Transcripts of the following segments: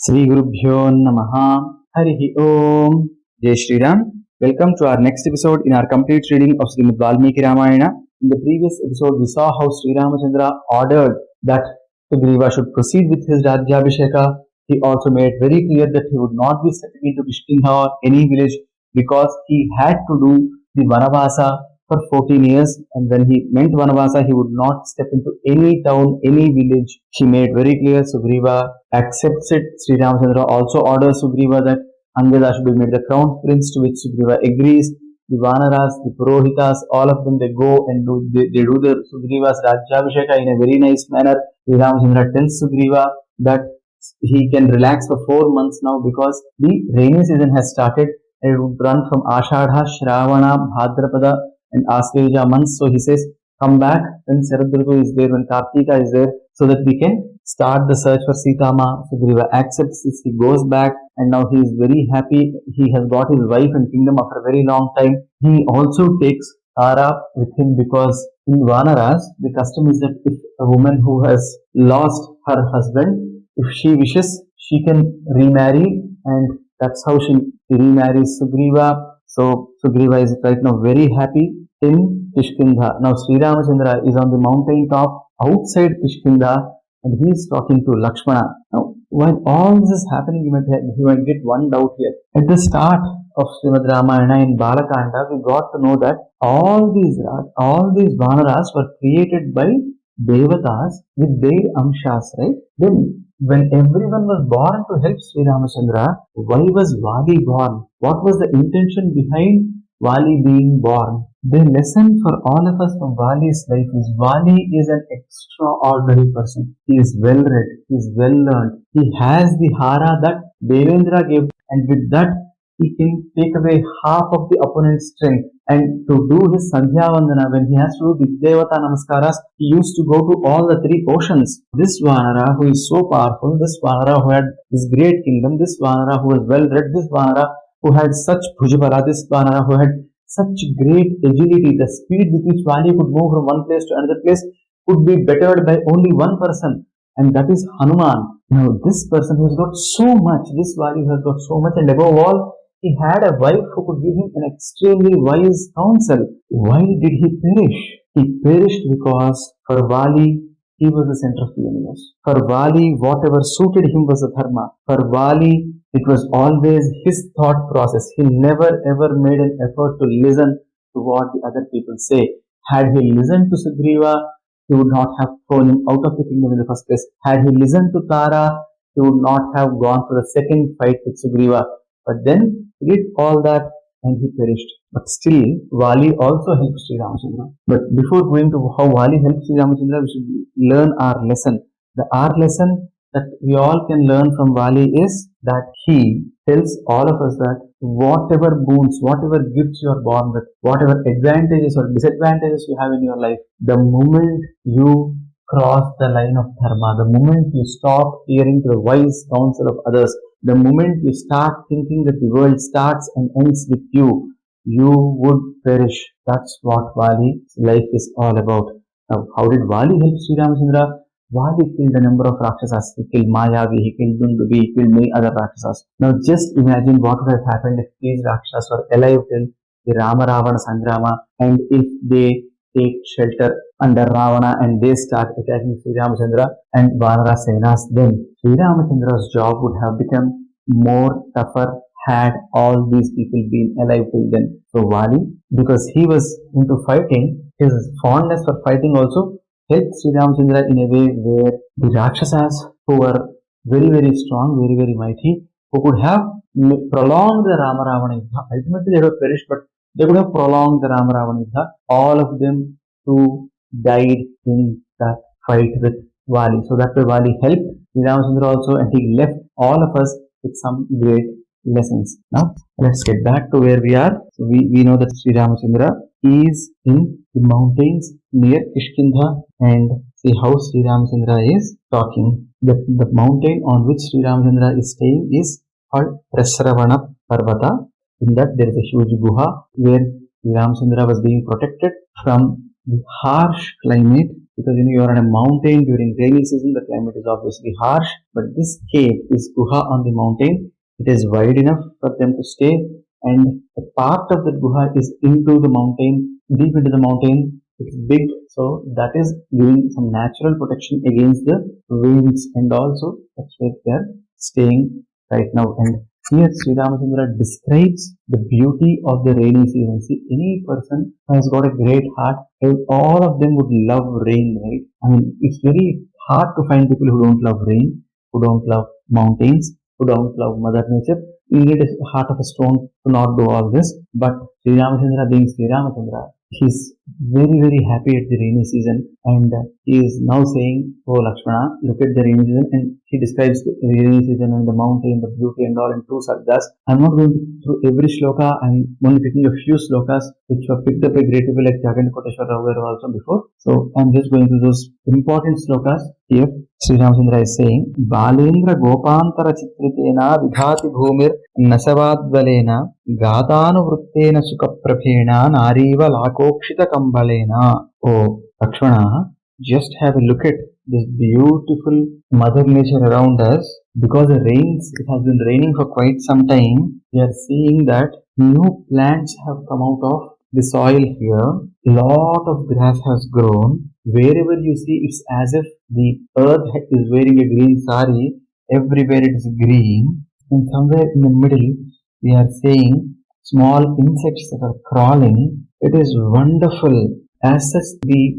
Sri Gurubhyo Namaha Harihi Om. Jai Shri Ram. Welcome to our next episode in our complete reading of Srimad Valmiki Ramayana. In the previous episode, we saw how Sri Ramachandra ordered that Sugriva should proceed with his Rajyabhisheka. He also made very clear that he would not be stepping into Kishkinha or any village because he had to do the Vanavasa for 14 years, and when he meant Vanavasa, he would not step into any town, any village. He made very clear Sugriva accepts it. Sri Ramachandra also orders Sugriva that Angada should be made the crown prince, to which Sugriva agrees. The Vanaras, the Purohitas, all of them, they go and they do the Sugriva's Rajyabhisheka in a very nice manner. Sri Ramachandra tells Sugriva that he can relax for 4 months now because the rainy season has started. It would run from Ashadha, Shravana, Bhadrapada and Asveja months. So he says, come back when Saradratu is there, when Kartika is there, so that we can start the search for Sitama. Sugriva accepts this, he goes back, and now he is very happy. He has got his wife and kingdom after a very long time. He also takes Tara with him because in Vanaras, the custom is that if a woman who has lost her husband, if she wishes, she can remarry, and that's how she remarries Sugriva. So Sugriva is right now very happy in Kishkindha. Now Sri Ramachandra is on the mountain top outside Kishkindha, and he is talking to Lakshmana. Now, while all this is happening, you might get one doubt here. At the start of Srimad Ramayana in Balakanda, we got to know that all these Vanaras were created by Devatas with their amshas, right? Then, when everyone was born to help Sri Ramachandra, why was Vali born? What was the intention behind Vali being born? The lesson for all of us from Vali's life is Vali is an extraordinary person. He is well read, he is well learned, he has the hara that Devendra gave, and with that he can take away half of the opponent's strength. And to do his Sandhya Vandana, when he has to do Devata Namaskaras, he used to go to all the 3 oceans. This Vanara who is so powerful, this Vanara who had this great kingdom, this Vanara who was well read, this Vanara who had such Bhujabala, this Vanara who had such great agility, the speed with which Vali could move from one place to another place could be bettered by only one person, and that is Hanuman. Now this person who has got so much, this Vali has got so much, and above all, he had a wife who could give him an extremely wise counsel. Why did he perish? He perished because for Vali, he was the center of the universe. For Vali, whatever suited him was the dharma. For Vali, it was always his thought process. He never ever made an effort to listen to what the other people say. Had he listened to Sugriva, he would not have thrown him out of the kingdom in the first place. Had he listened to Tara, he would not have gone for the second fight with Sugriva. But then he did all that and he perished. But still, Vali also helped Sri Ramachandra. But before going to how Vali helped Sri Ramachandra, we should learn our lesson. Our lesson that we all can learn from Vali is that he tells all of us that whatever boons, whatever gifts you are born with, whatever advantages or disadvantages you have in your life, the moment you cross the line of dharma, the moment you stop hearing to the wise counsel of others, the moment you start thinking that the world starts and ends with you, you would perish. That's what Vali's life is all about. Now, how did Vali help Sri Ramachandra? Vali killed a number of Rakshasas. He killed Mayavi, he killed Dundubi, he killed many other Rakshasas. Now, just imagine what would have happened if these Rakshasas were alive till the Rama Ravana Sangrama, and if they take shelter under Ravana and they start attacking Sri Ramachandra and Vanara Senas, then Sri Ramachandra's job would have become more tougher had all these people been alive till then. So Vali, because he was into fighting, his fondness for fighting also helped Sri Ramachandra in a way where the Rakshasas who were very very strong, very very mighty, who could have prolonged the Rama Ravana Yuddha. Ultimately they would have perished, but they could have prolonged the Rama Ravana Yuddha. All of them who died in that fight with Vali. So that way Vali helped Sri Ramachandra also, and he left all of us with some great lessons. Now let's get back to where we are. So we know that Sri Ramachandra is in the mountains near Kishkindha, and see how Sri Ramachandra is talking. The mountain on which Sri Ramachandra is staying is called Prasravana Parvata. In that there is a huge guha where Sri Ramachandra was being protected from the harsh climate, because you are on a mountain during rainy season, the climate is obviously harsh, but this cave, this guha on the mountain, it is wide enough for them to stay, and a part of the guha is into the mountain, deep into the mountain. It's big, so that is giving some natural protection against the winds, and also that's where they are staying right now. And here Sri Ramachandra describes the beauty of the rainy season. See, any person who has got a great heart, all of them would love rain, right? I mean, it's very hard to find people who don't love rain, who don't love mountains, who don't love Mother Nature. You need a heart of a stone to not do all this. But Sri Ramachandra, being Sri Ramachandra, he's very, very happy at the rainy season, and he is now saying, "Oh Lakshmana, look at the rainy season," and he describes the rainy season and the mountain, the beauty and all in two sardas. I'm not going through every shloka, I'm only picking a few slokas which were picked up by great people like Jagannatha Koteshwar Rao Garu also before. So I'm just going through those important slokas here. Sri Ramachandra is saying, Balendra Gopantara Chitritena Vidhati Bhumir Nasavadvalena Gatanu Sukaprabhena Nariva Lakokshita Kambalena. Oh, Lakshmana, just have a look at this beautiful Mother Nature around us. Because it rains, it has been raining for quite some time. We are seeing that new plants have come out of the soil here. A lot of grass has grown. Wherever you see, it's as if the earth is wearing a green sari. Everywhere it is green. And somewhere in the middle, we are seeing small insects that are crawling. It is wonderful. As such, the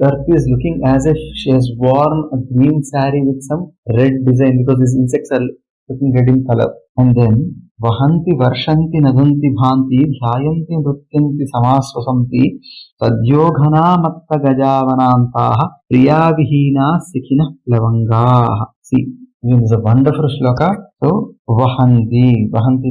earth is looking as if she has worn a green saree with some red design, because these insects are looking red in color. And then Vahanti Varshanti Nadanti Bhanti Dhyayanti Nrityanti Samasvasanti Sadyoghana Matta Gajavanantaha Priyavihina Sikhina Lavangaha. See, this is a wonderful shloka. So Vahanti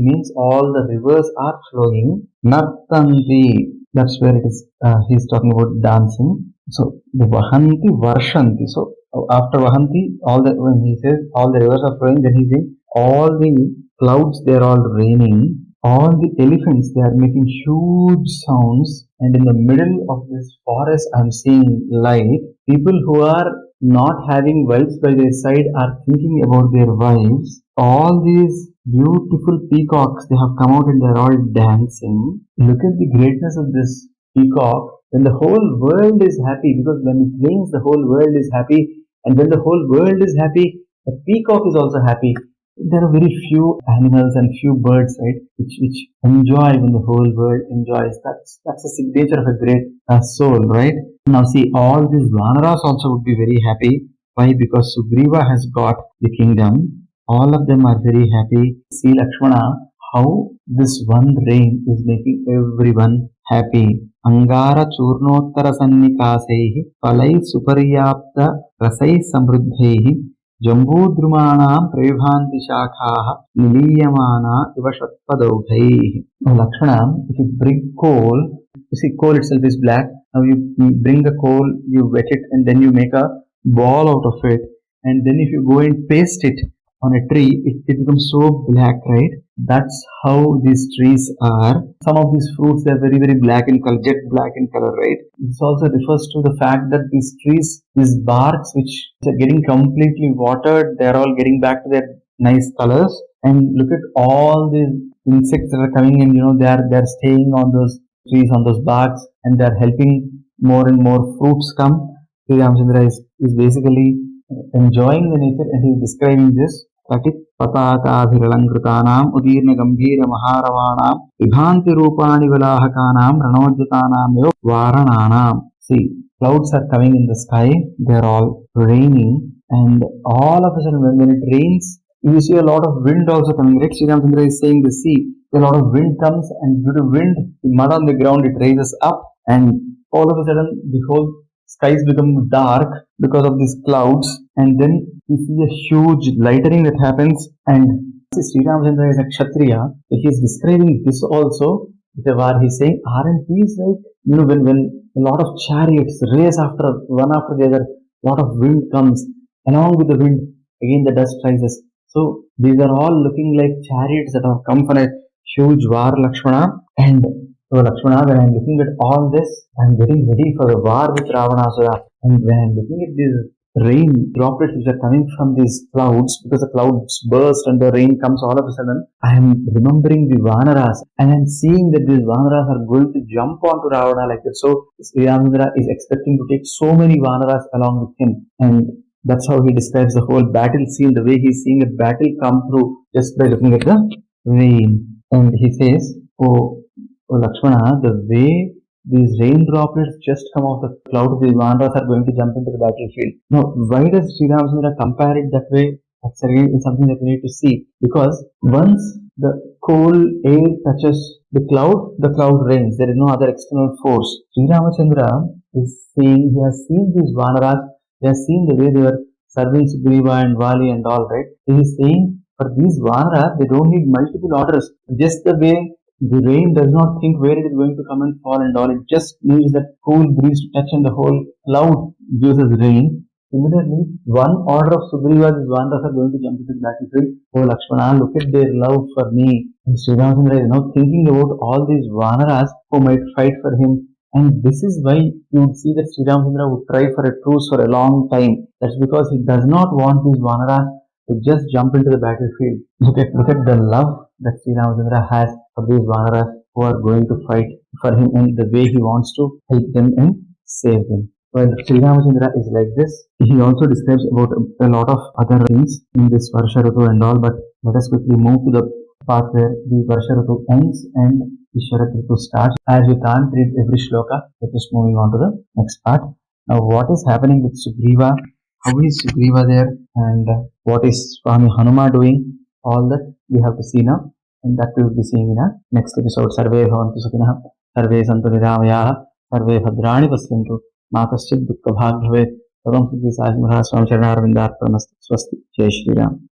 means all the rivers are flowing. Nartanti, that's where it is, he's talking about dancing. So the Vahanti Varshanti. So after Vahanti, when he says all the rivers are flowing, then he's saying all the clouds, they are all raining. All the elephants, they are making huge sounds. And in the middle of this forest, I'm seeing light. People who are not having wives by their side are thinking about their wives. All these beautiful peacocks, they have come out and they're all dancing. Look at the greatness of this peacock. When the whole world is happy, because when it rains, the whole world is happy, and when the whole world is happy, the peacock is also happy. There are very few animals and few birds, right, which enjoy when the whole world enjoys. That's a signature of a great soul, right? Now see, all these Vanaras also would be very happy. Why? Because Sugriva has got the kingdom. All of them are very happy. See Lakshmana, how this one rain is making everyone happy. Angara Churnottara Sannikasaihi Palai Suparyapta Rasai Samruddhaihi Jambudrumanam Prabhanti Shakhaha Niliyamana Ivashatpadaughaihi. Now Lakshmana, if you bring coal, you see coal itself is black. Now you bring the coal, you wet it, and then you make a ball out of it, and then if you go and paste it on a tree, it becomes so black, right? That's how these trees are. Some of these fruits, they're very, very black in color, jet black in color, right? This also refers to the fact that these trees, these barks which are getting completely watered, they're all getting back to their nice colors. And look at all these insects that are coming in, they're staying on those trees, on those barks, and they're helping more and more fruits come. Sri Ramachandra is basically enjoying the nature, and he is describing this. Katit Patakaviralankrutanam Udirna Gambhira Maharavanam Vibhanti Rupani Valahakanam Ranojjatanam Yo Varananam. See, clouds are coming in the sky, they are all raining, and all of a sudden when it rains, you see a lot of wind also coming, right? Sri Ramachandra is saying the sea, a lot of wind comes, and due to wind, the mud on the ground, it rises up, and all of a sudden the whole skies become dark because of these clouds, and then you see a huge lightning that happens. And Sri Ramachandra is a Kshatriya, he is describing this also. He's saying, aren't these like, when a lot of chariots race one after the other, a lot of wind comes, along with the wind, again the dust rises. So these are all looking like chariots that have come for a huge war, Lakshmana. And So Lakshmana, when I'm looking at all this, I'm getting ready for a war with Ravanasura. And when I'm looking at these rain droplets which are coming from these clouds, because the clouds burst and the rain comes all of a sudden, I am remembering the Vanaras and I'm seeing that these Vanaras are going to jump onto Ravana like that. So Sri Ramachandra is expecting to take so many Vanaras along with him. And that's how he describes the whole battle scene, the way he's seeing a battle come through just by looking at the rain. And he says, Oh Lakshmana, the way these rain droplets just come off the cloud, the Vandas are going to jump into the battlefield. Now, why does Sri Ramachandra compare it that way? That's again something that we need to see. Because once the cold air touches the cloud rains. There is no other external force. Sri Ramachandra is saying he has seen these Vanaras, he has seen the way they were serving Sugriva and Vali and all, right? He is saying for these Vanaras, they don't need multiple orders. Just the way the rain does not think where it is going to come and fall and all. It just needs that cool breeze to touch and the whole cloud gives us rain. Similarly, one order of Sugriva's Vandas are going to jump into the battlefield. Oh Lakshmana, look at their love for me. And Sri Ramachandra is now thinking about all these Vanaras who might fight for him. And this is why you would see that Sri Ramachandra would try for a truce for a long time. That's because he does not want these Vanaras to just jump into the battlefield. Look at the love that Sri Ramachandra has for these Vanaras who are going to fight for him and the way he wants to help them and save them. While Sri Ramachandra is like this, he also describes about a lot of other things in this Varsha Ritu and all, but let us quickly move to the part where the Varsha Ritu ends and the Sharat Ritu starts. As we can't read every shloka, we're just moving on to the next part. Now, what is happening with Sugriva? How is Sugriva there? And what is Swami Hanuma doing? All that we have to see now. And that we will be seeing in our next episode. Sarve bhavantu sukhinah, sarve santu niramayaha, sarve bhadrani pasyantu, ma kaschid dukkha bhag bhavet. Sarvam siddhi sai Swami Charanarvindar Pramasti. Swasti. Jai Shri Ram.